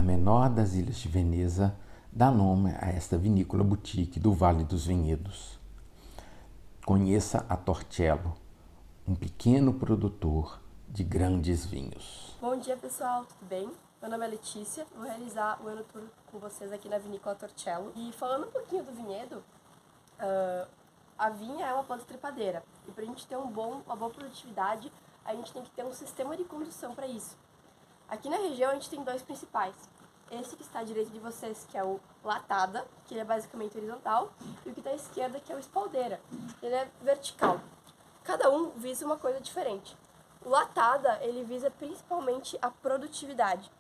a menor das ilhas de Veneza, dá nome a esta vinícola boutique do Vale dos Vinhedos. Conheça a Torcello, um pequeno produtor de grandes vinhos. Bom dia, pessoal, tudo bem? Meu nome é Letícia, vou realizar o ano tour com vocês aqui na vinícola Torcello. E falando um pouquinho do vinhedo, a vinha é uma planta trepadeira. E para a gente ter uma boa produtividade, a gente tem que ter um sistema de condução para isso. Aqui na região a gente tem dois principais. Esse que está à direita de vocês, que é o latada, que ele é basicamente horizontal, e o que está à esquerda, que é o espaldeira, ele é vertical. Cada um visa uma coisa diferente. O latada, ele visa principalmente a produtividade.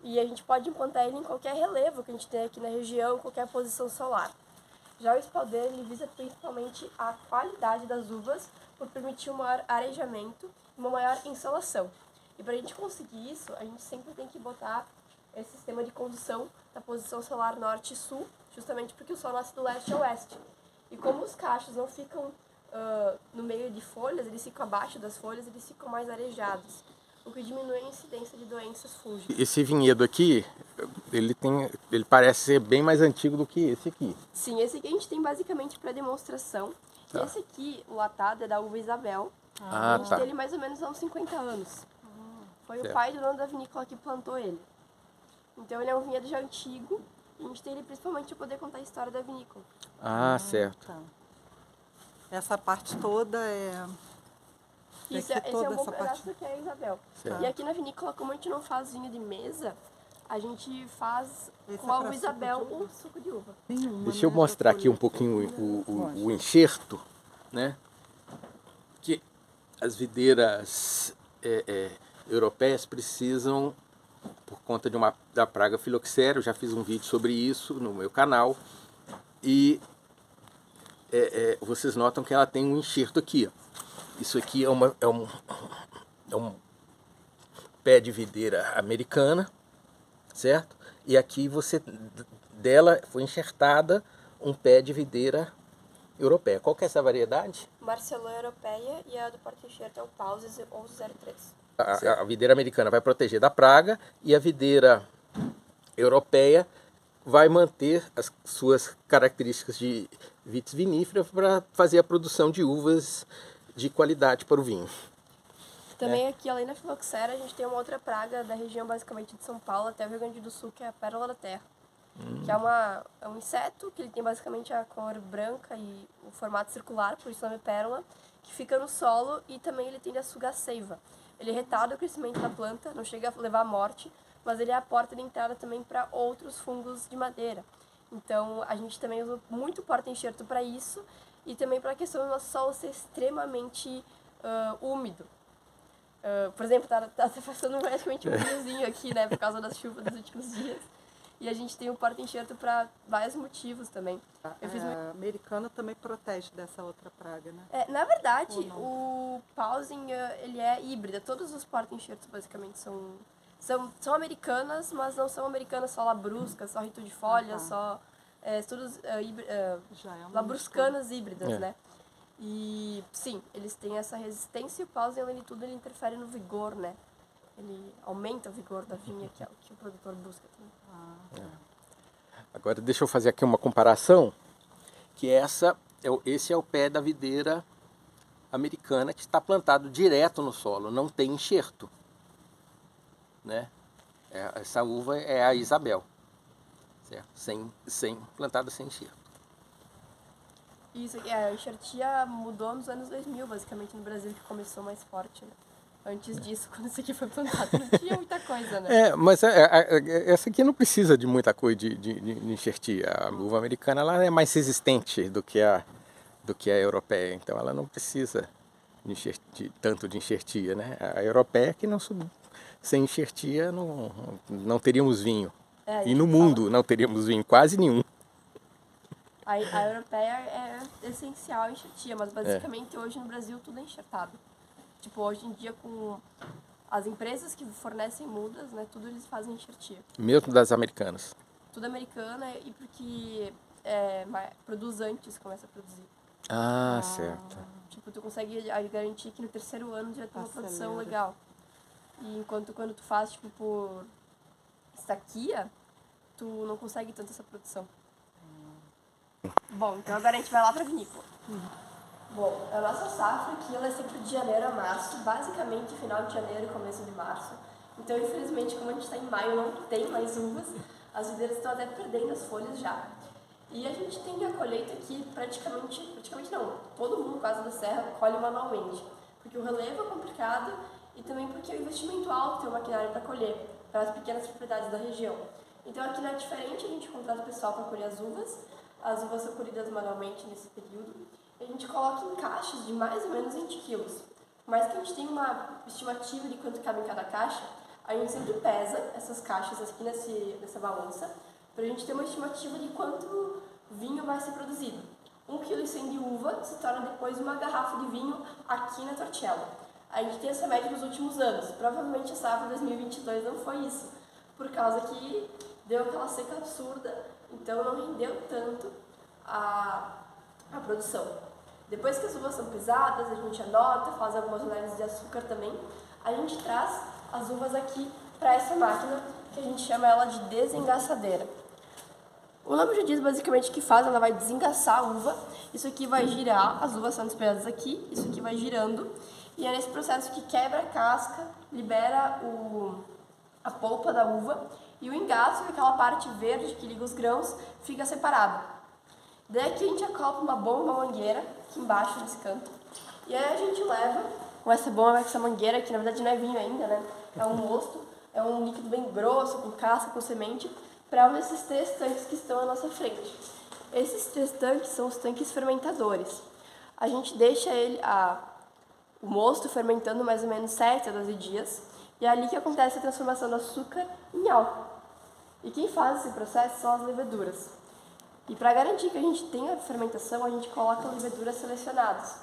E a gente pode implantar ele em qualquer relevo que a gente tem aqui na região, qualquer posição solar. Já o espaldeira, ele visa principalmente a qualidade das uvas, por permitir um maior arejamento e uma maior insolação. E para a gente conseguir isso, a gente sempre tem que botar esse sistema de condução da posição solar norte e sul, justamente porque o sol nasce do leste a oeste. E como os cachos não ficam no meio de folhas, eles ficam abaixo das folhas, eles ficam mais arejados, o que diminui a incidência de doenças fúngicas. Esse vinhedo aqui, ele parece ser bem mais antigo do que esse aqui. Sim, esse aqui a gente tem basicamente para demonstração. Tá. E esse aqui, o latado, é da uva Isabel. A gente tem ele mais ou menos há uns 50 anos. Foi certo. O pai do dono da vinícola que plantou ele. Então ele é um vinhedo já antigo, e a gente tem ele principalmente para poder contar a história da vinícola. Certo. Tá. Essa parte toda Isso, esse é um bom pedaço do que é a Isabel. Certo. E aqui na vinícola, como a gente não faz vinho de mesa, a gente faz com a uva Isabel o suco de uva. Deixa eu mostrar aqui um pouquinho o enxerto, né? Que as videiras europeias precisam, por conta da praga filoxera, eu já fiz um vídeo sobre isso no meu canal, e vocês notam que ela tem um enxerto aqui, ó. Isso aqui é um pé de videira americana, certo? E aqui dela foi enxertada um pé de videira europeia. Qual que é essa variedade? Marcelô europeia, e a do porta-enxerto é o Pauses 1103. A videira americana vai proteger da praga e a videira europeia vai manter as suas características de vitis vinífera para fazer a produção de uvas de qualidade para o vinho. Também aqui, além da filoxera, a gente tem uma outra praga da região basicamente de São Paulo até o Rio Grande do Sul, que é a pérola da terra. Que é um inseto que ele tem basicamente a cor branca e o formato circular, por isso o nome é pérola, que fica no solo, e também ele tende a sugar a seiva. Ele retarda o crescimento da planta, não chega a levar à morte, mas ele é a porta de entrada também para outros fungos de madeira. Então a gente também usa muito porta-enxerto para isso, e também para a questão do nosso solo ser extremamente úmido. Por exemplo, tá passando praticamente um riozinho aqui, né, por causa das chuvas dos últimos dias. E a gente tem o porta-enxerto para vários motivos também. A americana também protege dessa outra praga, né? Na verdade, o Pausing, ele é híbrida. Todos os porta-enxertos basicamente são americanas, mas não são americanas só labruscas, só rito de folha, só todos labruscanas híbridas, né? E sim, eles têm essa resistência, e o Pausing, além de tudo, ele interfere no vigor, né? Ele aumenta o vigor da vinha, que é o que o produtor busca também. Agora deixa eu fazer aqui uma comparação, que esse é o pé da videira americana, que está plantado direto no solo, não tem enxerto, né? Essa uva é a Isabel, certo? Plantada sem enxerto. Isso, a enxertia mudou nos anos 2000, basicamente, no Brasil, que começou mais forte, né? Antes disso, quando isso aqui foi plantado, não tinha muita coisa, né? Mas essa aqui não precisa de muita coisa de enxertia. A uva americana ela é mais resistente do que a europeia, então ela não precisa tanto de enxertia, né? A europeia que sem enxertia não teríamos vinho. E no mundo não teríamos vinho, quase nenhum. A europeia é essencial a enxertia, mas basicamente hoje no Brasil tudo é enxertado. Tipo, hoje em dia, com as empresas que fornecem mudas, né, tudo eles fazem enxertia. Mesmo das americanas? Tudo americana, e porque produz antes, começa a produzir. Certo. Tipo, tu consegue garantir que no terceiro ano já tem uma produção legal. E enquanto quando tu faz, tipo, por estaquia, tu não consegue tanto essa produção. Bom, então agora a gente vai lá para a vinícola. Bom, a nossa safra aqui ela é sempre de janeiro a março, basicamente final de janeiro e começo de março. Então, infelizmente, como a gente está em maio, não tem mais uvas, as videiras estão até perdendo as folhas já. E a gente tem a colheita aqui praticamente não, todo mundo quase da serra colhe manualmente, porque o relevo é complicado e também porque é um investimento alto ter um maquinário para colher, para as pequenas propriedades da região. Então aqui não é diferente, a gente contrata o pessoal para colher as uvas são colhidas manualmente nesse período, e a gente coloca em caixas de mais ou menos 20 quilos. Mas que a gente tem uma estimativa de quanto cabe em cada caixa, a gente sempre pesa essas caixas aqui nessa balança, para a gente ter uma estimativa de quanto vinho vai ser produzido. 1,1 kg de uva se torna depois uma garrafa de vinho aqui na Torcello. A gente tem essa média nos últimos anos. Provavelmente a safra 2022 não foi isso, por causa que deu aquela seca absurda, então não rendeu tanto a produção. Depois que as uvas são pesadas, a gente anota, faz algumas análises de açúcar também, a gente traz as uvas aqui para essa máquina, que a gente chama ela de desengaçadeira. O nome já diz basicamente o que faz, ela vai desengaçar a uva, isso aqui vai girar, as uvas são despejadas aqui, isso aqui vai girando, e é nesse processo que quebra a casca, libera a polpa da uva, e o engaço, aquela parte verde que liga os grãos, fica separado. Daí aqui a gente acopla uma bomba, uma mangueira, aqui embaixo nesse canto, e aí a gente leva com essa bomba, com essa mangueira, que na verdade não é vinho ainda, né? É um mosto, é um líquido bem grosso, com casca, com semente, para um desses 3 tanques que estão à nossa frente. Esses 3 tanques são os tanques fermentadores. A gente deixa o mosto fermentando mais ou menos 7 a 12 dias, e é ali que acontece a transformação do açúcar em álcool. E quem faz esse processo são as leveduras. E para garantir que a gente tenha fermentação, a gente coloca leveduras selecionadas.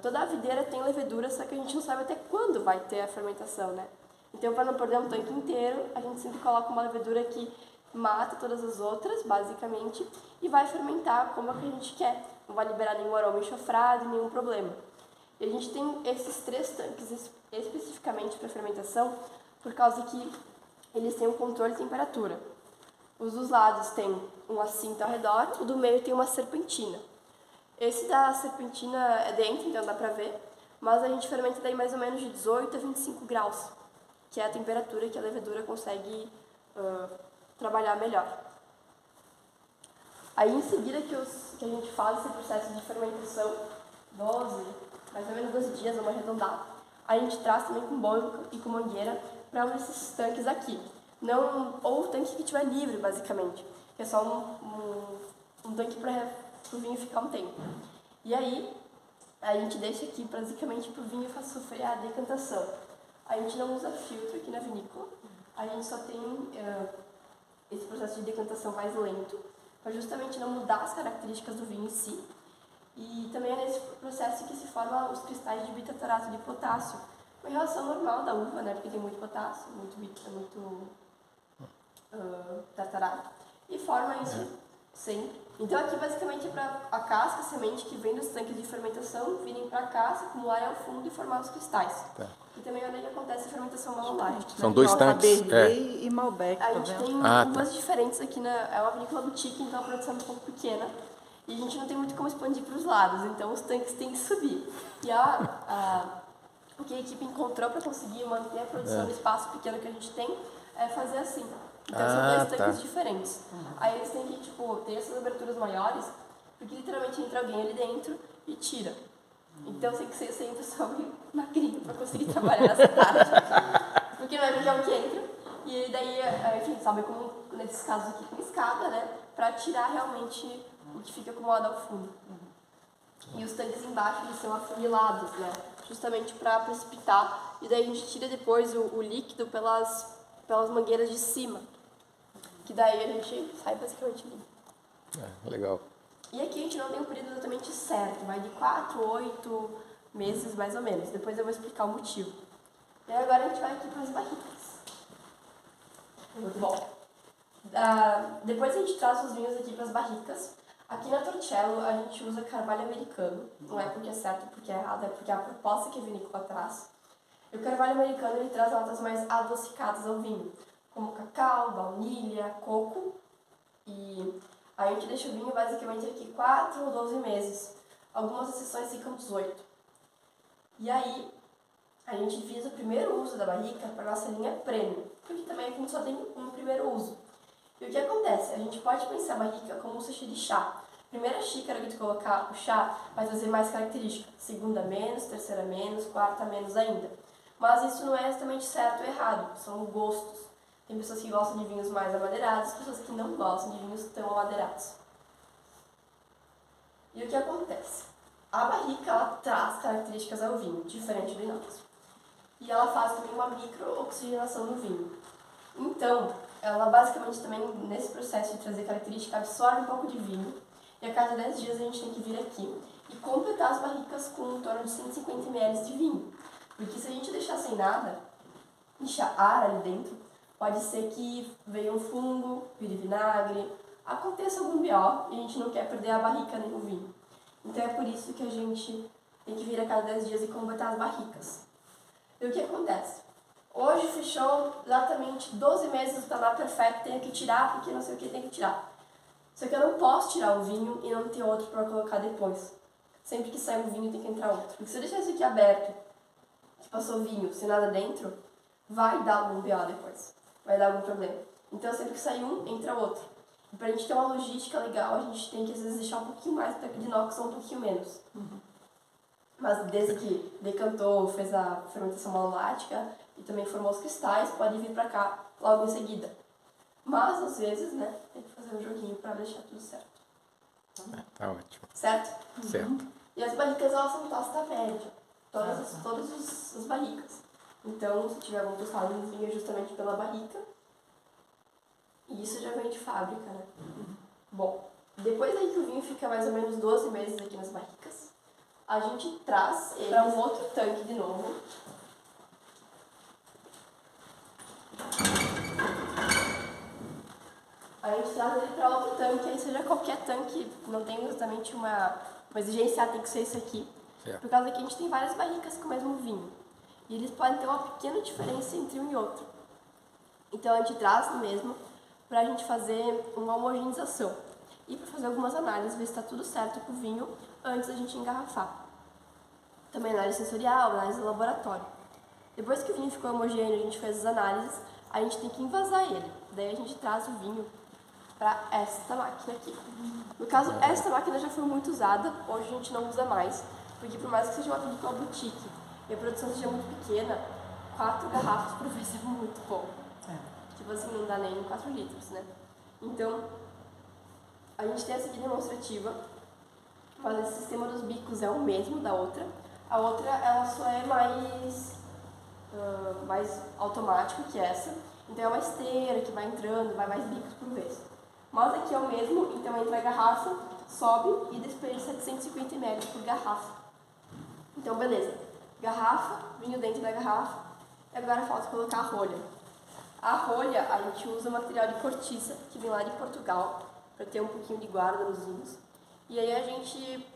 Toda a videira tem levedura, só que a gente não sabe até quando vai ter a fermentação, né? Então, para não perder um tanque inteiro, a gente sempre coloca uma levedura que mata todas as outras, basicamente, e vai fermentar como é que a gente quer. Não vai liberar nenhum aroma enxofrado, nenhum problema. E a gente tem esses 3 tanques especificamente para fermentação, por causa que eles têm um controle de temperatura. Os dos lados têm uma cinta ao redor, o do meio tem uma serpentina. Esse da serpentina é dentro, então dá pra ver, mas a gente fermenta daí mais ou menos de 18 a 25 graus, que é a temperatura que a levedura consegue trabalhar melhor. Aí em seguida que a gente faz esse processo de fermentação, mais ou menos 12 dias, vamos arredondar, a gente traz também com banco e com mangueira para um desses tanques aqui. Ou o tanque que estiver livre, basicamente, que é só um tanque para o vinho ficar um tempo. E aí, a gente deixa aqui basicamente para o vinho sofrer a decantação. A gente não usa filtro aqui na vinícola, a gente só tem esse processo de decantação mais lento, para justamente não mudar as características do vinho em si. E também é nesse processo que se formam os cristais de bitartarato de potássio, uma relação normal da uva, né, porque tem muito potássio, muito tartarato, e forma isso sempre. Então aqui basicamente é para a casca, a semente que vem dos tanques de fermentação virem para cá, se acumularem ao fundo e formar os cristais. Tá. E também é onde acontece a fermentação manular. São 2 tanques. E Malbec, a gente tem uvas diferentes aqui, é uma vinícola boutique, então a produção é um pouco pequena. E a gente não tem muito como expandir para os lados, então os tanques têm que subir. E o que a equipe encontrou para conseguir manter a produção no espaço pequeno que a gente tem é fazer assim. Então são 2 tanques diferentes. Aí eles têm que, ter essas aberturas maiores, porque literalmente entra alguém ali dentro e tira. Então tem que ser sempre só meio magrinho para conseguir trabalhar nessa parte. Porque não é qualquer um que entra. E daí, enfim, sabe como nesses casos aqui tem escada, né? Para tirar realmente o que fica acumulado ao fundo. E os tanques embaixo eles são afunilados, né? Justamente para precipitar. E daí a gente tira depois o líquido pelas mangueiras de cima. Que daí a gente sai basicamente limpo. Legal. E aqui a gente não tem um período exatamente certo, vai de 4 a 8 meses mais ou menos. Depois eu vou explicar o motivo. E agora a gente vai aqui para as barricas. Muito bom. Depois a gente traz os vinhos aqui para as barricas. Aqui na Torcello a gente usa carvalho americano. Não é porque é certo, porque é errado, é porque é a proposta que a vinícola traz. E o carvalho americano ele traz notas mais adocicadas ao vinho. como cacau, baunilha, coco. E a gente deixa o vinho basicamente aqui 4 ou 12 meses. Algumas exceções ficam 18. E aí, a gente fez o primeiro uso da barrica para nossa linha premium, porque também a gente só tem um primeiro uso. E o que acontece? A gente pode pensar a barrica como um sachê de chá. Primeira xícara que tu colocar o chá vai trazer mais característica. Segunda menos, terceira menos, quarta menos ainda. Mas isso não é exatamente certo ou errado, são gostos. Tem pessoas que gostam de vinhos mais amadeirados, pessoas que não gostam de vinhos tão amadeirados. E o que acontece? A barrica, ela traz características ao vinho, diferente do inox. E ela faz também uma micro-oxigenação no vinho. Então, ela basicamente também, nesse processo de trazer característica, absorve um pouco de vinho. E a cada 10 dias a gente tem que vir aqui e completar as barricas com em torno de 150 ml de vinho. Porque se a gente deixar sem nada, deixar ar ali dentro, pode ser que venha um fungo, vire vinagre, aconteça algum BO e a gente não quer perder a barrica nem o vinho. Então é por isso que a gente tem que vir a cada 10 dias e completar as barricas. E o que acontece? Hoje fechou exatamente 12 meses do patamar perfeito, tenho que tirar porque não sei o que tem que tirar. Só que eu não posso tirar o vinho e não ter outro para colocar depois. Sempre que sai um vinho tem que entrar outro. Porque se eu deixar isso aqui aberto, que passou vinho sem nada dentro, vai dar algum BO depois. Vai dar algum problema. Então sempre que sai um, entra outro. E pra gente ter uma logística legal, a gente tem que às vezes deixar um pouquinho mais do tanque de inox ou um pouquinho menos. Mas desde que decantou, fez a fermentação malolática e também formou os cristais, pode vir pra cá logo em seguida. Mas às vezes, né, tem que fazer um joguinho pra deixar tudo certo. Tá ótimo. Certo? Certo. E as barricas, elas são tosta média. Todas as barricas. Então, se tiver algum tostado, vinha justamente pela barrica. E isso já vem de fábrica, né? Bom, depois aí que o vinho fica mais ou menos 12 meses aqui nas barricas, a gente traz ele para um outro tanque de novo. A gente traz ele para outro tanque, aí seja qualquer tanque, não tem exatamente uma exigência, tem que ser isso aqui. Certo. Por causa que a gente tem várias barricas com o mesmo vinho. E eles podem ter uma pequena diferença entre um e outro. Então a gente traz no mesmo para a gente fazer uma homogeneização. E para fazer algumas análises, ver se está tudo certo com o vinho antes da gente engarrafar. Também análise sensorial, análise de laboratório. Depois que o vinho ficou homogêneo, a gente fez as análises, a gente tem que envasar ele. Daí a gente traz o vinho para esta máquina aqui. No caso, esta máquina já foi muito usada, hoje a gente não usa mais, porque por mais que seja uma vinícola boutique e a produção seja muito pequena, 4 garrafas por vez é muito pouco. Tipo assim, não dá nem 4 litros, né? Então, a gente tem essa aqui demonstrativa, mas esse sistema dos bicos é o mesmo da outra. A outra, ela só é mais automático que essa. Então é uma esteira que vai entrando, vai mais bicos por vez. Mas aqui é o mesmo, então entra a garrafa, sobe e despeja 750 ml por garrafa. Então beleza, garrafa, vinho dentro da garrafa, e agora falta colocar a rolha. A rolha, a gente usa material de cortiça, que vem lá de Portugal, para ter um pouquinho de guarda nos vinhos. E aí a gente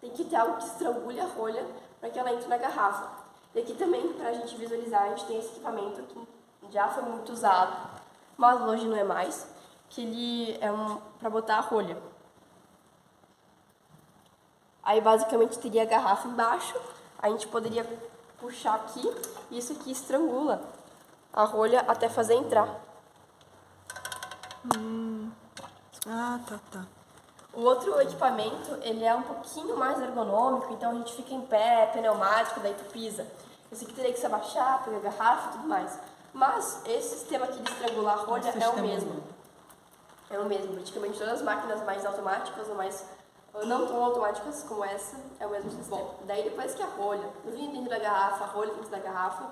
tem que ter algo que estrangule a rolha para que ela entre na garrafa. E aqui também, para a gente visualizar, a gente tem esse equipamento que já foi muito usado, mas hoje não é mais, que ele é para botar a rolha. Aí basicamente teria a garrafa embaixo, a gente poderia puxar aqui e isso aqui estrangula a rolha até fazer entrar. Tá. O outro equipamento, ele é um pouquinho mais ergonômico, então a gente fica em pé, pneumático, daí tu pisa. Esse aqui teria que se abaixar, pegar a garrafa e tudo mais. Mas esse sistema aqui de estrangular a rolha é o mesmo. É o mesmo, praticamente todas as máquinas mais automáticas ou mais não tão automáticas como essa, é o mesmo sistema. Bom, daí depois que a rolha, o vinho dentro da garrafa, a rolha dentro da garrafa,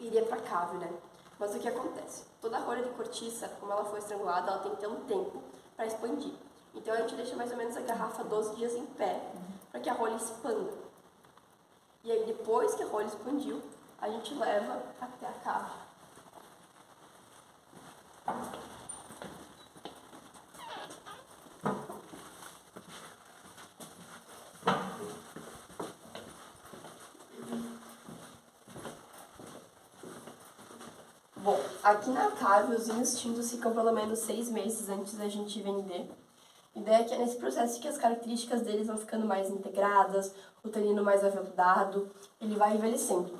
iria pra cave, né? Mas o que acontece? Toda a rolha de cortiça, como ela foi estrangulada, ela tem que ter um tempo para expandir. Então a gente deixa mais ou menos a garrafa 12 dias em pé, para que a rolha expanda. E aí depois que a rolha expandiu, a gente leva até a cave. Bom, aqui na cave os vinhos tintos ficam pelo menos 6 meses antes da gente vender. A ideia é que é nesse processo que as características deles vão ficando mais integradas, o tanino mais aveludado, ele vai envelhecendo.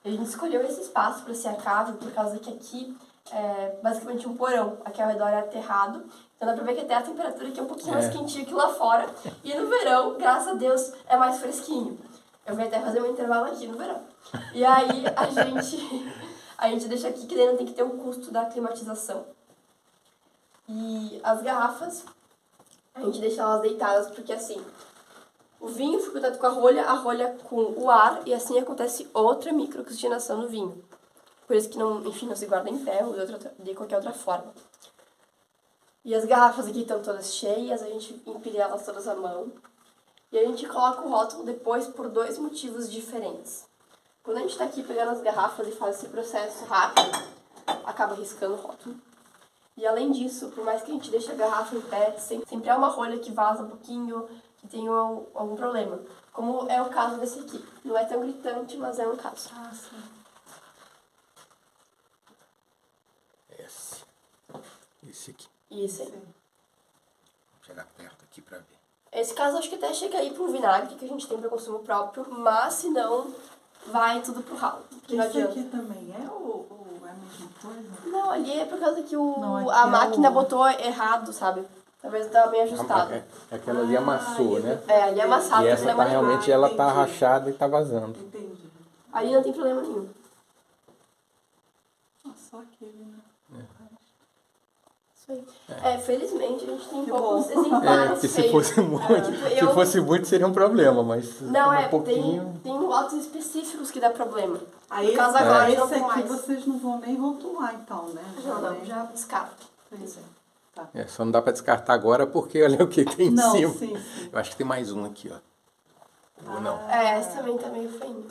A gente escolheu esse espaço para ser a cave por causa que aqui é basicamente um porão, aqui ao redor é aterrado, então dá pra ver que até a temperatura aqui é um pouquinho mais quentinha que lá fora, e no verão, graças a Deus, é mais fresquinho. Eu vim até fazer um intervalo aqui no verão. E aí a gente deixa aqui que daí não tem que ter o custo da climatização. E as garrafas, a gente deixa elas deitadas porque assim, o vinho fica em contato com a rolha com o ar e assim acontece outra microoxigenação no vinho. Por isso que não se guarda em pé ou de qualquer outra forma. E as garrafas aqui estão todas cheias, a gente empilha elas todas à mão. E a gente coloca o rótulo depois por 2 motivos diferentes. Quando a gente está aqui pegando as garrafas e faz esse processo rápido, acaba riscando o rótulo. E além disso, por mais que a gente deixe a garrafa em pé, sempre há uma rolha que vaza um pouquinho, que tem algum problema. Como é o caso desse aqui. Não é tão gritante, mas é um caso. Ah, sim. Esse aqui. Isso aí. Vou chegar perto aqui pra ver. Esse caso acho que até chega aí para um vinagre que a gente tem para consumo próprio, mas se não, vai tudo pro ralo. Esse aqui também é ou é a mesma coisa? Não, ali é por causa que Não, a aqui é máquina o- botou errado, sabe? Talvez não estava bem ajustado. Aquela ali amassou, né? É, ali é amassado. E ali essa é tá mais realmente, ela tá rachada e tá vazando. Entendi. Ali não tem problema nenhum. Ah, só aquele, né? Isso aí. Felizmente a gente tem Que poucos bom. exemplares Porque se feios. fosse muito, Tipo, se fosse muito seria um problema, mas Não, um pouquinho. tem lotes específicos que dá problema. Aí Por causa agora esse não tem aqui mais. vocês não vão nem rotular então, né? Não, já descarta. Isso. Tá. Só não dá pra descartar agora porque olha o que tem em Não, cima. sim, sim. Eu acho que tem mais um aqui, ó. Ou não? Essa também tá meio feinha.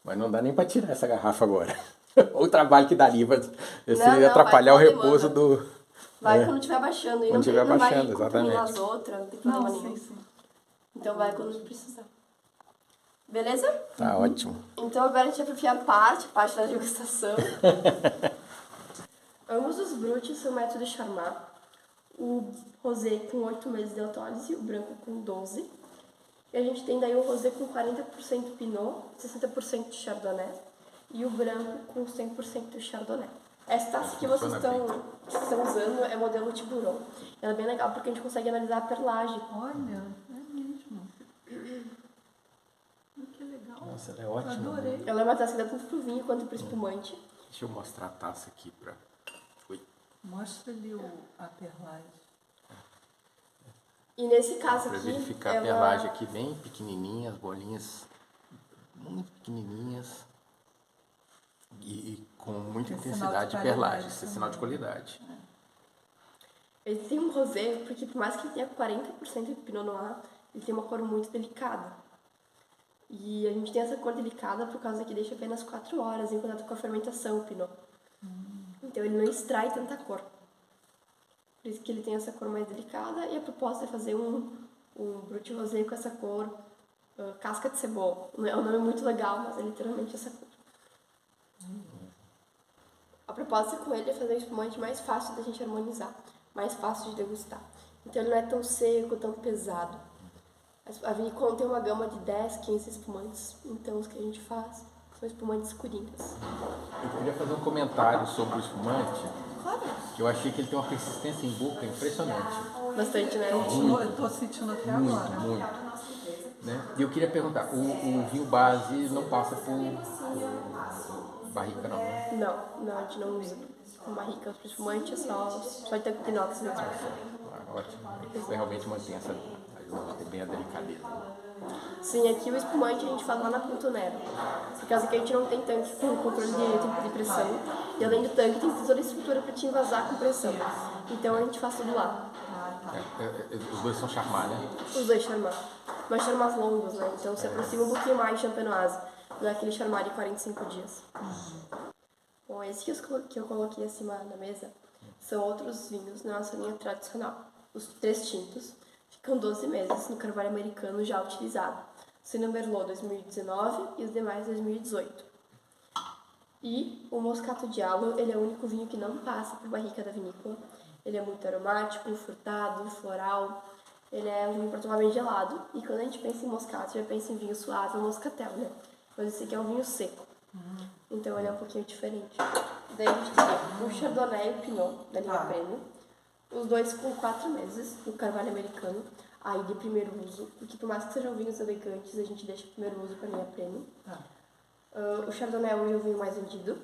Mas não dá nem pra tirar essa garrafa agora. O trabalho que daria pra Não, atrapalhar o vai com a repouso demanda. do. Vai quando estiver baixando. E Quando não, estiver não baixando, vai contaminar exatamente. as outras, não tem Não, problema nenhum. sim. Então vai quando precisar. Beleza? Tá ótimo. Então agora a gente vai para a parte da degustação. Ambos os brutes são método de charmar. O rosé com 8 meses de autólise e o branco com 12. E a gente tem daí o rosé com 40% pinot, 60% de chardonnay. E o branco com 100% de chardonnay. Essa taça que vocês estão usando é modelo Tiburon. Ela é bem legal porque a gente consegue analisar a perlagem. Olha, é mesmo. Que legal. Nossa, ela é ótima. Adorei. Ela é uma taça que dá tanto pro vinho quanto pro espumante. Deixa eu mostrar a taça aqui pra. Ui. Mostra ali a perlagem. E nesse caso Pra aqui, verificar a perlagem aqui bem pequenininha, as bolinhas muito pequenininhas e com muita É sinal de intensidade de qualidade perlagem. Isso é também. sinal de qualidade. ele tem um rosé, porque por mais que ele tenha 40% de Pinot Noir, ele tem uma cor muito delicada. E a gente tem essa cor delicada por causa que deixa apenas 4 horas em contato com a fermentação, o Pinot. Então ele não extrai tanta cor. Por isso que ele tem essa cor mais delicada e a proposta é fazer um Brut Rosé com essa cor casca de cebola. É um nome muito legal, mas é literalmente essa cor. A proposta com ele é fazer um espumante mais fácil da gente harmonizar, mais fácil de degustar. Então ele não é tão seco, tão pesado. A vinícola tem uma gama de 10, 15 espumantes, então os que a gente faz são espumantes escurinhos. Eu queria fazer um comentário sobre o espumante, Claro. que eu achei que ele tem uma persistência em boca impressionante. Bastante, né? Eu tô sentindo até agora. Muito. Né? E eu queria perguntar, o vinho base não passa por barrica não, né? Não, a gente não usa barrica para espumante, é só de tanque de inox mesmo. Ótimo. Isso realmente mantém essa bem a delicadeza. Sim, aqui o espumante a gente faz lá na Punto Nero. Por causa que a gente não tem tanque com controle de pressão. E além do tanque, tem toda a estrutura para te envasar com pressão. Então a gente faz tudo lá. Os dois são charmar, né? Os dois charmar. Mas charmar longos, né? Então se aproxima um pouquinho mais de champenoise. Não é aquele charmar de 45 dias. Bom, esse que eu coloquei acima da mesa são outros vinhos na nossa linha tradicional. Os 3 tintos. Ficam 12 meses no carvalho americano já utilizado. Sauvignon Merlot 2019 e os demais 2018. E o Moscato Diallo, ele é o único vinho que não passa por barrica da vinícola. Ele é muito aromático, frutado, floral. Ele é um vinho para tomar bem gelado. E quando a gente pensa em moscato, já pensa em vinho suave ou moscatel, né? Mas esse aqui é um vinho seco. Então ele é um pouquinho diferente. Daí a gente tem o Chardonnay e o Pinot, da linha Premium. Os dois com 4 meses, no carvalho americano. Aí de primeiro uso, porque por mais que sejam vinhos elegantes, a gente deixa primeiro uso para a linha Premium. O Chardonnay hoje é o vinho mais vendido.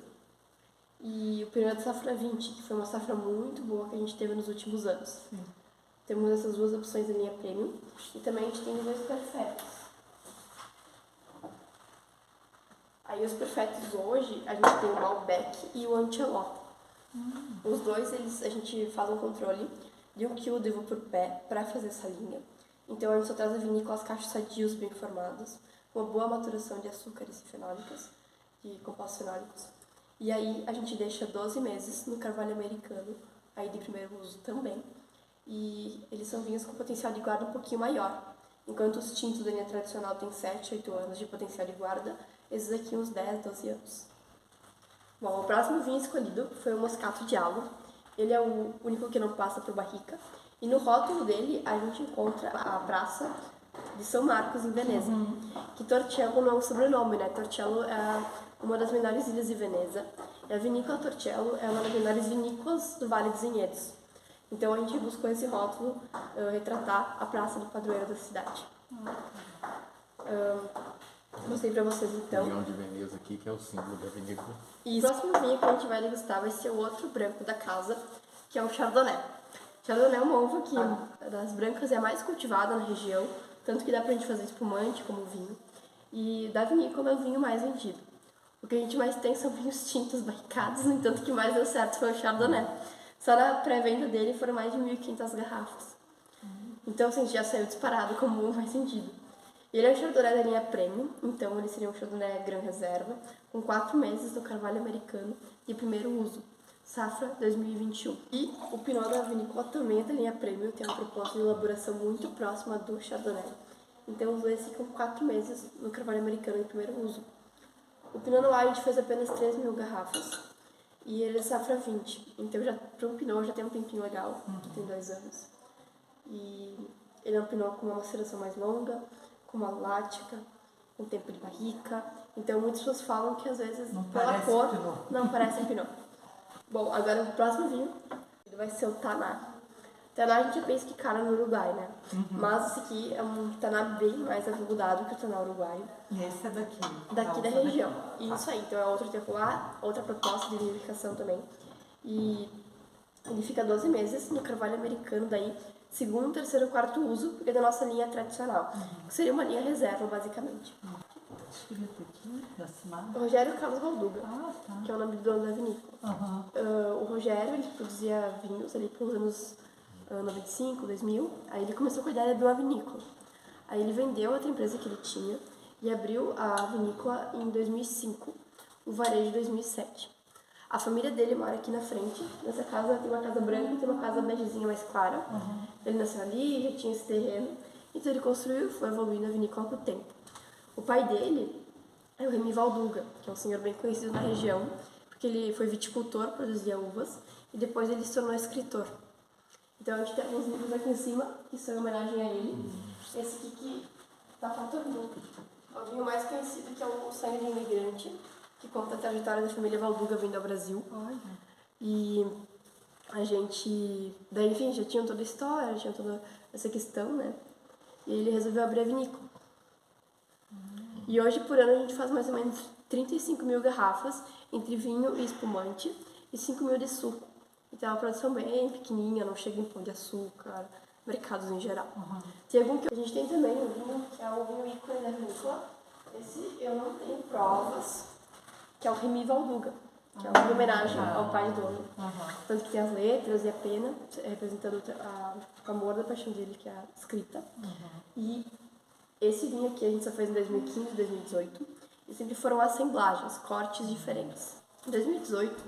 E o Pinot da safra 20, que foi uma safra muito boa que a gente teve nos últimos anos. Temos essas duas opções da linha Premium. E também a gente tem os dois perfeitos. Aí os perfeitos hoje, a gente tem o Malbec e o Ancelotti. Os dois, a gente faz um controle de 1 kg de uva por pé para fazer essa linha. Então a gente só traz a vinícola as caixas sadios bem formadas, uma boa maturação de açúcares e fenólicos, de compostos fenólicos. E aí a gente deixa 12 meses no carvalho americano, aí de primeiro uso também. E eles são vinhos com potencial de guarda um pouquinho maior. Enquanto os tintos da linha tradicional têm 7, 8 anos de potencial de guarda, esses aqui uns 10, 12 anos. Bom, o próximo vinho escolhido foi o Moscato Diallo. Ele é o único que não passa por barrica. E no rótulo dele a gente encontra a praça de São Marcos, em Veneza. Que Torcello não é um sobrenome, né? Torcello é uma das menores ilhas de Veneza. E a vinícola Torcello é uma das menores vinícolas do Vale dos Vinhedos. Então a gente buscou esse rótulo retratar a praça do padroeiro da cidade. Mostrei pra vocês então. O leão de Veneza aqui, que é o símbolo da vinícola. E o próximo vinho que a gente vai degustar vai ser o outro branco da casa, que é o Chardonnay. Chardonnay é uma uva que das brancas é a mais cultivada na região, tanto que dá pra gente fazer espumante como vinho. E da vinícola é o vinho mais vendido. O que a gente mais tem são vinhos tintos barricados, no entanto que mais deu certo foi o Chardonnay. Só na pré-venda dele foram mais de 1.500 garrafas. Então assim, já saiu disparado como o mais vendido. Ele é um Chardonnay da linha Premium, então ele seria um Chardonnay Gran Reserva, com 4 meses do carvalho americano de primeiro uso, safra 2021. E o Pinot da vinícola também é da linha Premium, tem uma proposta de elaboração muito próxima do Chardonnay. Então os dois ficam 4 meses no carvalho americano de primeiro uso. O Pinot Noir a gente fez apenas 3.000 garrafas, e ele é safra 20, então para um Pinot já tem um tempinho legal, tem 2 anos. E ele é um Pinot com uma maceração mais longa, com uma lática, com tempo de barrica. Então muitas pessoas falam que às vezes Não pela parece cor Pinot. não parece um Pinot. Bom, agora o próximo vinho vai ser o Taná. Taná a gente já pensa que cara no Uruguai, né? Mas esse aqui é um Taná bem mais avulgudado que o Taná uruguaio. E esse é daqui? Daqui da região. Isso aí, então é outro terroir, outra proposta de vinificação também. E ele fica 12 meses no carvalho americano, daí segundo, terceiro, quarto uso, porque é da nossa linha tradicional, que seria uma linha reserva, basicamente. Escrito aqui, assinado. Rogério Carlos Valduga, Ah, tá. que é o nome do dono da vinícola. O Rogério, ele produzia vinhos ali pelos anos 95, 2000, aí ele começou a cuidar de uma vinícola. Aí ele vendeu a outra empresa que ele tinha e abriu a vinícola em 2005, o varejo em 2007. A família dele mora aqui na frente. Nessa casa tem uma casa branca e tem uma casa begezinha mais clara. Ele nasceu ali, já tinha esse terreno. Então ele construiu e foi evoluindo a vinícola com o tempo. O pai dele é o Remy Valduga, que é um senhor bem conhecido na região, porque ele foi viticultor, produzia uvas, e depois ele se tornou escritor. Então a gente tem alguns livros aqui em cima, que são em homenagem a ele. Esse aqui que tá faltando. É o vinho mais conhecido, que é o Sangue de Imigrante, que conta a trajetória da família Valduga vindo ao Brasil. E a gente, daí enfim, já tinha toda a história, já tinha toda essa questão, né? E ele resolveu abrir a vinícola. E hoje, por ano, a gente faz mais ou menos 35.000 garrafas entre vinho e espumante e 5.000 de suco. Então é uma produção bem pequenininha, não chega em pão de açúcar, mercados em geral. Tem algum que a gente tem também um vinho, que é o vinho ícone da vinícola. Esse eu não tenho provas, que é o Remy Valduga, que é uma homenagem ao pai do dono. Tanto que tem as letras e a pena, representando o amor da paixão dele, que é a escrita. E esse vinho aqui a gente só fez em 2015 e 2018, e sempre foram assemblagens, cortes diferentes. Em 2018,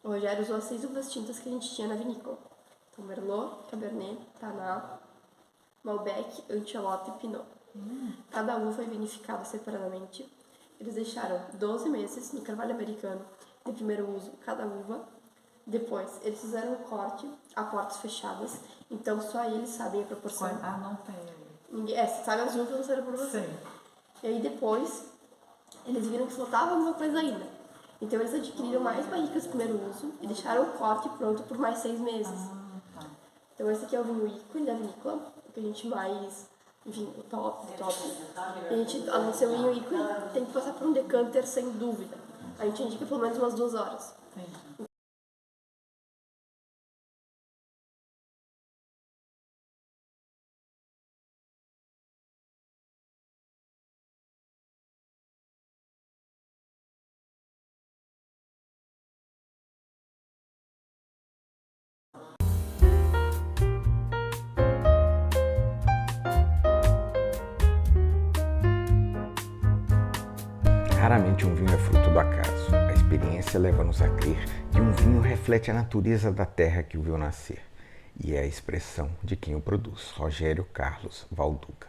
o Rogério usou as 6 uvas tintas que a gente tinha na vinícola. Então, Merlot, Cabernet, Taná, Malbec, Ancelotti e Pinot. Cada uva foi vinificada separadamente. eles deixaram 12 meses no carvalho americano de primeiro uso cada uva. Depois, eles fizeram um corte a portas fechadas, então só eles sabem a proporção. Ah, não tem aí. Ninguém, sabe as uvas, não será por você. Sim. E aí depois, eles viram que faltava alguma coisa ainda. Então eles adquiriram mais barricas de primeiro uso e deixaram o corte pronto por mais 6 meses. Tá. Então esse aqui é o vinho ícone da vinícola, o que a gente mais, enfim, o top. E a gente, além de ser o vinho ícone, tem que passar por um decanter sem dúvida. A gente indica pelo menos umas 2 horas. Entendi. Raramente um vinho é fruto do acaso. A experiência leva-nos a crer que um vinho reflete a natureza da terra que o viu nascer e é a expressão de quem o produz. Rogério Carlos Valduca.